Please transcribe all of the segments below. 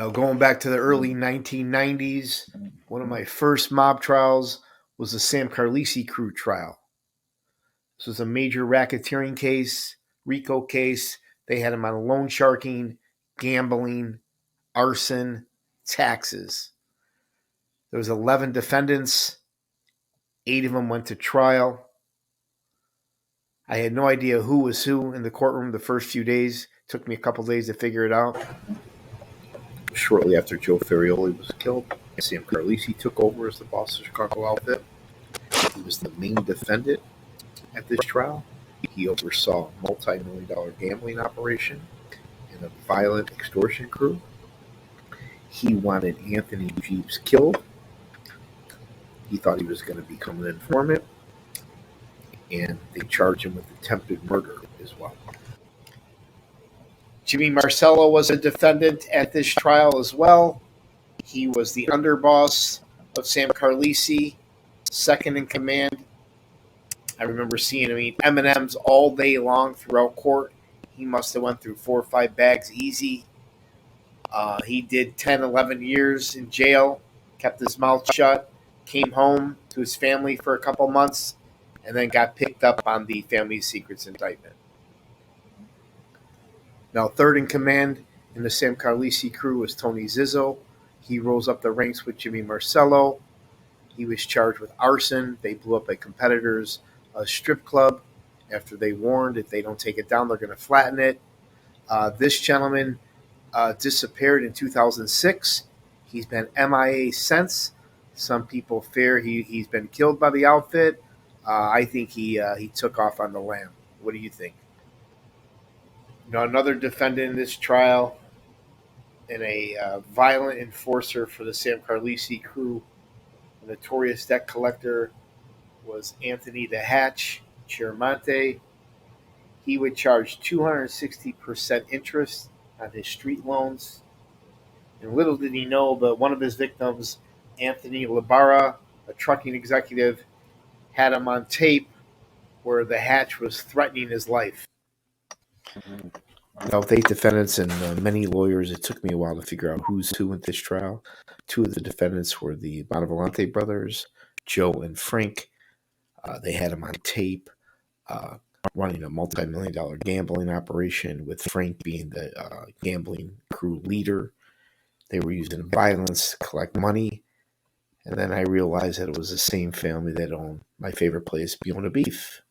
Now, going back to the early 1990s, one of my first mob trials was the Sam Carlisi crew trial. This was a major racketeering case, RICO case. They had him on loan sharking, gambling, arson, taxes. There was 11 defendants. 8 of them went to trial. I had no idea who was who in the courtroom the first few days. It took me a couple days to figure it out. Shortly after Joe Ferrioli was killed, Sam Carlisi took over as the boss of the Chicago outfit. He was the main defendant at this trial. He oversaw a multi-million-dollar gambling operation and a violent extortion crew. He wanted Anthony Jeeves killed. He thought he was going to become an informant, and they charged him with attempted murder as well. Jimmy Marcello was a defendant at this trial as well. He was the underboss of Sam Carlisi, second in command. I remember seeing him eat M&Ms all day long throughout court. He must have went through 4 or 5 bags easy. He did 10, 11 years in jail, kept his mouth shut, came home to his family for a couple months, and then got picked up on the family secrets indictment. Now, third in command in the Sam Carlisi crew was Tony Zizzo. He rose up the ranks with Jimmy Marcello. He was charged with arson. They blew up a competitor's strip club after they warned if they don't take it down, they're going to flatten it. This gentleman disappeared in 2006. He's been MIA since. Some people fear he's been killed by the outfit. I think he took off on the lam. What do you think? Now, another defendant in this trial and a violent enforcer for the Sam Carlisi crew, a notorious debt collector, was Anthony the Hatch Chiaramonte. He would charge 260% interest on his street loans. And little did he know, but one of his victims, Anthony Labarra, a trucking executive, had him on tape where the Hatch was threatening his life. Now, with 8 defendants and many lawyers, it took me a while to figure out who's who in this trial. 2 of the defendants were the Bonavolante brothers, Joe and Frank. They had him on tape running a multi-million-dollar gambling operation, with Frank being the gambling crew leader. They were using violence to collect money. And then I realized that it was the same family that owned my favorite place, Buona Beef.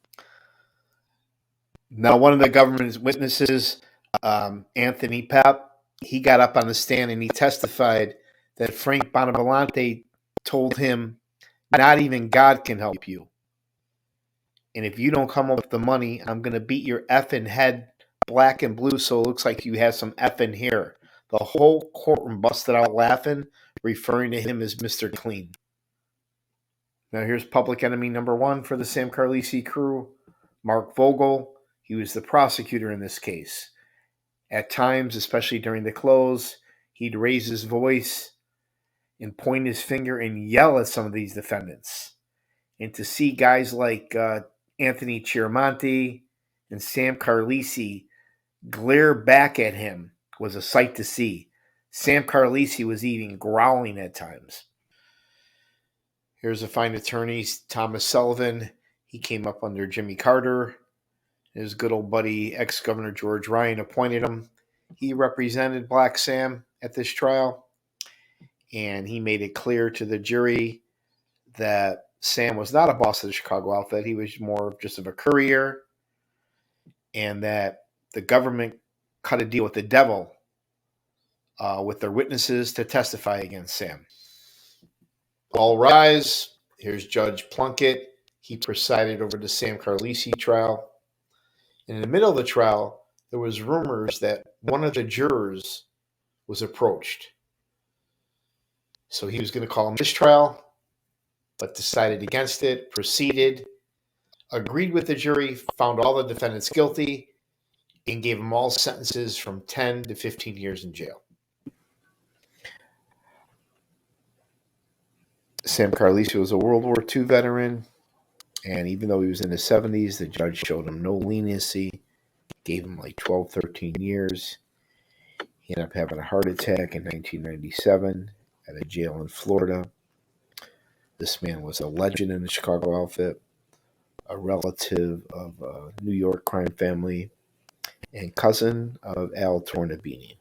Now, one of the government's witnesses, Anthony Papp, he got up on the stand and he testified that Frank Bonavolante told him, "Not even God can help you. And if you don't come up with the money, I'm going to beat your effing head black and blue so it looks like you have some effing hair." The whole courtroom busted out laughing, referring to him as Mr. Clean. Now, here's public enemy number 1 for the Sam Carlisi crew, Mark Vogel. He was the prosecutor in this case. At times, especially during the close, he'd raise his voice and point his finger and yell at some of these defendants. And to see guys like Anthony Chiaramonte and Sam Carlisi glare back at him was a sight to see. Sam Carlisi was even growling at times. Here's a fine attorney, Thomas Sullivan. He came up under Jimmy Carter. His good old buddy, ex-Governor George Ryan, appointed him. He represented Black Sam at this trial, and he made it clear to the jury that Sam was not a boss of the Chicago outfit. He was more just of a courier, and that the government cut a deal with the devil with their witnesses to testify against Sam. All rise. Here's Judge Plunkett. He presided over the Sam Carlisi trial. And in the middle of the trial, there was rumors that one of the jurors was approached. So he was going to call a mistrial, but decided against it, proceeded, agreed with the jury, found all the defendants guilty, and gave them all sentences from 10 to 15 years in jail. Sam Carlisi was a World War II veteran, and even though he was in his 70s, the judge showed him no leniency, gave him like 12, 13 years. He ended up having a heart attack in 1997 at a jail in Florida. This man was a legend in the Chicago outfit, a relative of a New York crime family, and cousin of Al Tornabini.